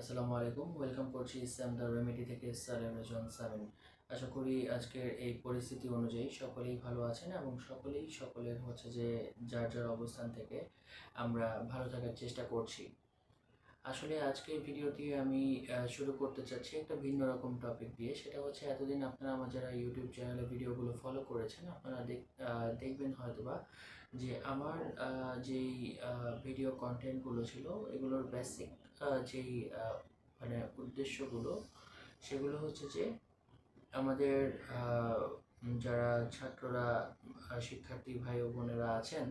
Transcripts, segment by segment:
আসসালামু আলাইকুম, ওয়েলকাম করছি ইসলাম দ্য রেমেডি থেকে সালেম সামিন। আশা করি আজকের এই পরিস্থিতি অনুযায়ী সকলেই ভালো আছেন এবং সকলের হচ্ছে যে যার যার অবস্থান থেকে আমরা ভালো থাকার চেষ্টা করছি। আসলে আজকের ভিডিওটি আমি শুরু করতে চাচ্ছি একটা ভিন্ন রকম টপিক দিয়ে। সেটা হচ্ছে, এতদিন আপনারা আমার যারা ইউটিউব চ্যানেলে ভিডিওগুলো ফলো করেছেন, আপনারা দেখবেন হয়তোবা যে আমার যেই ভিডিও কন্টেন্টগুলো ছিল, এগুলোর বেসিক যেই মানে উদ্দেশ্যগুলো, সেগুলো হচ্ছে যে আমাদের যারা ছাত্ররা, শিক্ষার্থী ভাই ও বোনেরা আছেন,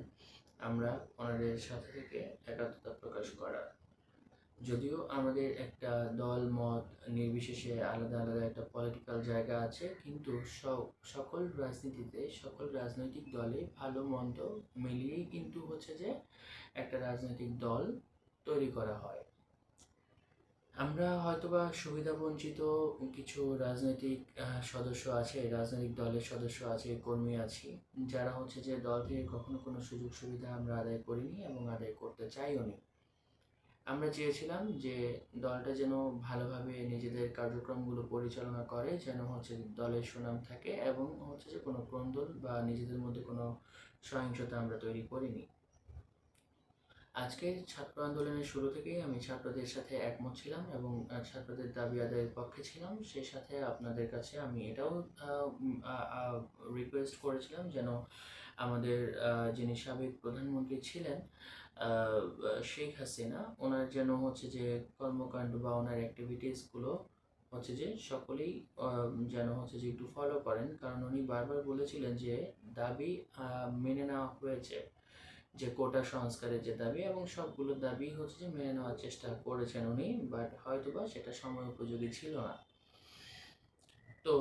আমরা ওনাদের সাথে থেকে একাত্মতা প্রকাশ করা। যদিও আমাদের একটা দল মত নির্বিশেষে আলাদা আলাদা একটা পলিটিক্যাল জায়গা আছে, কিন্তু সকল রাজনীতিতে সকল রাজনৈতিক দলে ভালো মন্দ মিলিয়েই কিন্তু হচ্ছে যে একটা রাজনৈতিক দল তৈরি করা হয়। আমরা হয়তোবা সুবিধাবঞ্চিত কিছু রাজনৈতিক সদস্য আছে, রাজনৈতিক দলের সদস্য আছে, কর্মী আছি, যারা হচ্ছে যে দল থেকে কখনো কোনো সুযোগ সুবিধা আমরা আদায় করিনি এবং আদায় করতে চাইও নি। আমরা চেয়েছিলাম যে দলটা যেন ভালোভাবে নিজেদের কার্যক্রমগুলো পরিচালনা করে, যেন হচ্ছে দলের সুনাম থাকে এবং হচ্ছে যে কোনো কোন্দল বা নিজেদের মধ্যে কোনো সহিংসতা আমরা তৈরি করিনি। আজকের ছাত্র আন্দোলনের শুরু থেকেই আমি ছাত্রদের সাথে একমত ছিলাম এবং ছাত্রদের দাবি আদায়ের পক্ষে ছিলাম। সেই সাথে আপনাদের কাছে আমি এটাও রিকোয়েস্ট করেছিলাম যেন আমাদের যিনি সাবেক প্রধানমন্ত্রী ছিলেন, শেখ হাসিনা, ওনার যেন হচ্ছে যে কর্মকাণ্ড বা ওনার অ্যাক্টিভিটিসগুলো হচ্ছে যে সকলেই যেন হচ্ছে যে একটু ফলো করেন, কারণ উনি বারবার বলেছিলেন যে দাবি মেনে নেওয়া হয়েছে, যে কোটা সংস্কারের যে দাবি, এবং সবগুলো দাবি হচ্ছে যে মেনে নেওয়ার চেষ্টা করেছেন উনি, বাট হয়তোবা সেটা সময় উপযোগী ছিল না। তো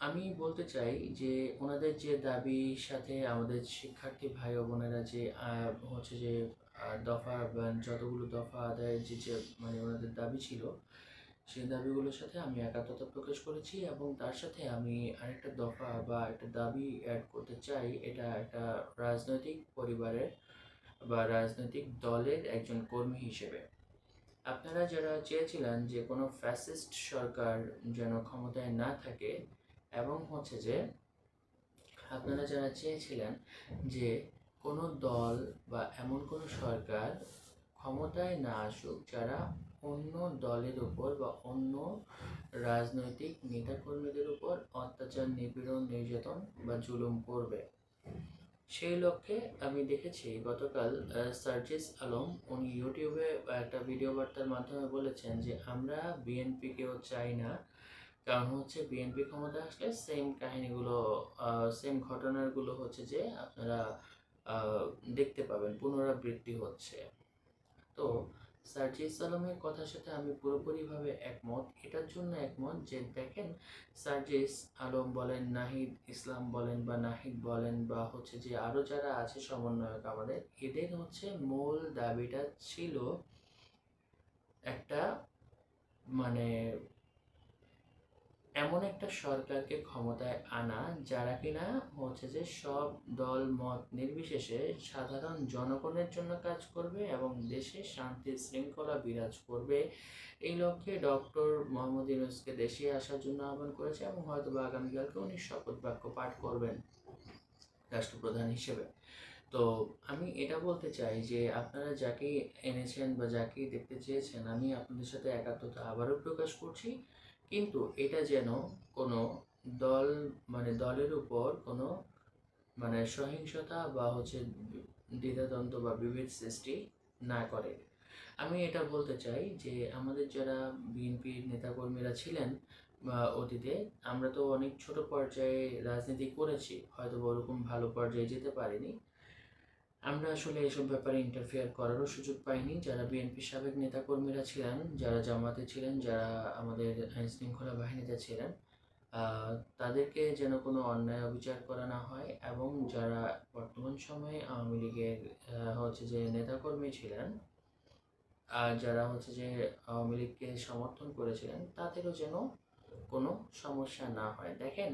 আমি বলতে চাই যে ওনাদের যে দাবির সাথে আমাদের শিক্ষার্থী ভাই ও বোনেরা যে হচ্ছে যে দফা যতগুলো দফা আদায়ের যে মানে ওনাদের দাবি ছিল, সেই দাবিগুলোর সাথে আমি একাত্মতা প্রকাশ করেছি এবং তার সাথে আমি আরেকটা দফা বা একটা দাবি অ্যাড করতে চাই। এটা একটা রাজনৈতিক পরিবারের বা রাজনৈতিক দলের একজন কর্মী হিসেবে। আপনারা যারা চেয়েছিলেন যে কোনো ফ্যাসিস্ট সরকার যেন ক্ষমতায় না থাকে, এবং হচ্ছে যে আপনারা যারা চেয়েছিলেন যে কোনো দল বা এমন কোনো সরকার ক্ষমতায় না আসুক যারা অন্য দলের উপর বা অন্য রাজনৈতিক নেতাকর্মীদের উপর অত্যাচার, নিপীড়ন, নির্যাতন বা জুলুম করবে, সেই লক্ষ্যে আমি দেখেছি গতকাল সার্জিস আলম উনি ইউটিউবে একটা ভিডিও বার্তার মাধ্যমে বলেছেন যে আমরা বিএনপিকেও চাই না, কারণ হচ্ছে বিএনপি ক্ষমতা আসলে সেম কাহিনীগুলো, সেম ঘটনাগুলো হচ্ছে যে আপনারা দেখতে পাবেন, পুনরাবৃত্তি হচ্ছে। তো সার্জিস আলমের কথার সাথে আমি পুরোপুরিভাবে একমত। এটার জন্য একমত যে দেখেন, সার্জিস আলম বলেন, নাহিদ ইসলাম বলেন বা নাহিদ বলেন বা হচ্ছে যে আরও যারা আছে সমন্বয়ক আমাদের, এদের হচ্ছে মূল দাবিটা ছিল একটা মানে এমন একটা সরকারকে ক্ষমতায় আনা যারা কিনা হচ্ছে যে সব দল মত নির্বিশেষে সাধারণ জনগণের জন্য কাজ করবে এবং দেশে শান্তি শৃঙ্খলা বিরাজ করবে। এই লক্ষ্যে ডক্টর মোহাম্মদ ইউনূসকে দেশে আসার জন্য আহ্বান করেছে এবং হয়তো বা আগামীকালকে উনি শপথ বাক্য পাঠ করবেন রাষ্ট্রপ্রধান হিসেবে। তো আমি এটা বলতে চাই যে আপনারা যাকেই এনেছেন বা যাকেই দেখতে চেয়েছেন, আমি আপনাদের সাথে একাত্মতা আবারও প্রকাশ করছি, কিন্তু এটা যেন কোনো দল মানে দলের উপর কোনো মানে সহিংসতা বা হচ্ছে দ্বিধাদ্বন্দ্ব বা বিভেদ সৃষ্টি না করে। আমি এটা বলতে চাই যে আমাদের যারা বিএনপির নেতাকর্মীরা ছিলেন বা অতীতে, আমরা তো অনেক ছোট পর্যায়ে রাজনীতি করেছি, হয়তো ওরকম ভালো পর্যায়ে যেতে পারিনি। আমরা আসলে এসব ব্যাপারে ইন্টারফেয়ার করারও সুযোগ পাইনি। যারা বিএনপির সাবেক নেতাকর্মীরা ছিলেন, যারা জামাতে ছিলেন, যারা আমাদের আইনশৃঙ্খলা বাহিনীতে ছিলেন, তাদেরকে যেন কোনো অন্যায় অবিচার করা না হয়, এবং যারা বর্তমান সময়ে আওয়ামী লীগের হচ্ছে যে নেতাকর্মী ছিলেন, যারা হচ্ছে যে আওয়ামী লীগকে সমর্থন করেছিলেন, তাদেরও যেন কোনো সমস্যা না হয়। দেখেন,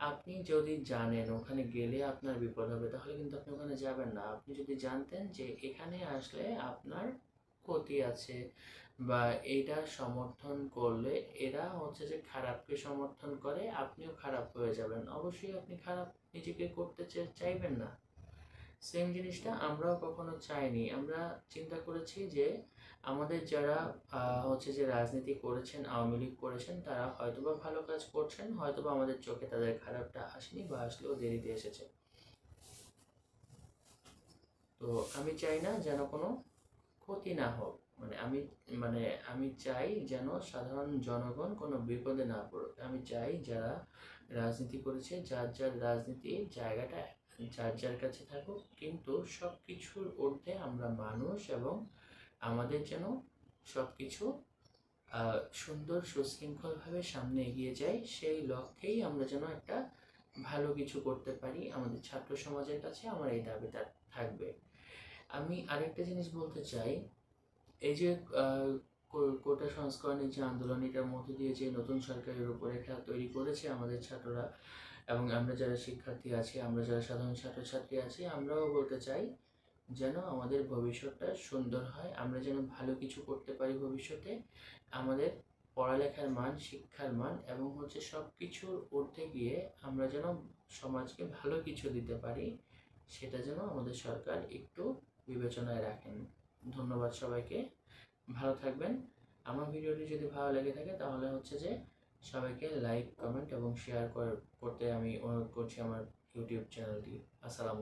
আপনি যদি জানেন ওখানে গেলে আপনার বিপদ হবে, তাহলে কিন্তু আপনি ওখানে যাবেন না। আপনি যদি জানতেন যে এখানে আসলে আপনার ক্ষতি আছে বা এটা সমর্থন করলে এরা হচ্ছে যে খারাপকে সমর্থন করে, আপনিও খারাপ হয়ে যাবেন। অবশ্যই আপনি খারাপ নিজেকে করতে চাইবেন না। সেম জিনিসটা আমরাও কখনো চাইনি। আমরা চিন্তা করেছি যে আমাদের যারা হচ্ছে যে রাজনীতি করেছেন, আওয়ামী লীগ করেছেন, তারা হয়তোবা ভালো কাজ করছেন, হয়তোবা আমাদের চোখে তাদের খারাপটা আসেনি বা আসলেও দেরিতে এসেছে। তো আমি চাই না যেন কোনো ক্ষতি না হোক। মানে আমি চাই যেন সাধারণ জনগণ কোনো বিপদে না পড়ুক। আমি চাই যারা রাজনীতি করেছে যার যার রাজনীতির জায়গাটা যার যার কাছে থাকুক, কিন্তু সব কিছুর ঊর্ধ্বে আমরা মানুষ এবং আমাদের যেন সব কিছু সুন্দর সুশৃঙ্খলভাবে সামনে এগিয়ে যাই, সেই লক্ষ্যেই আমরা যেন একটা ভালো কিছু করতে পারি। আমাদের ছাত্র সমাজের কাছে আমার এই দাবিটা থাকবে। আমি আরেকটা জিনিস বলতে চাই, এই যে কোটা সংস্করণের যে আন্দোলন, এটার মধ্য দিয়ে যে নতুন সরকারের রূপরেখা তৈরি করেছে আমাদের ছাত্ররা এবং আমরা যারা শিক্ষার্থী আছি, আমরা যারা সাধারণ ছাত্রছাত্রী আছি, আমরাও বলতে চাই যেন আমাদের ভবিষ্যৎটা সুন্দর হয়, আমরা যেন ভালো কিছু করতে পারি ভবিষ্যতে। আমাদের পড়ালেখার মান, শিক্ষার মান এবং হচ্ছে সব কিছুর ঊর্ধ্বে গিয়ে আমরা যেন সমাজকে ভালো কিছু দিতে পারি, সেটা যেন আমাদের সরকার একটু বিবেচনায় রাখেন। ধন্যবাদ সবাইকে, ভালো থাকবেন। আমার ভিডিওটি যদি ভালো লেগে থাকে তাহলে হচ্ছে যে সবাইকে লাইক, কমেন্ট এবং শেয়ার করতে আমি অনুরোধ করছি আমার ইউটিউব চ্যানেলটি। আসসালামু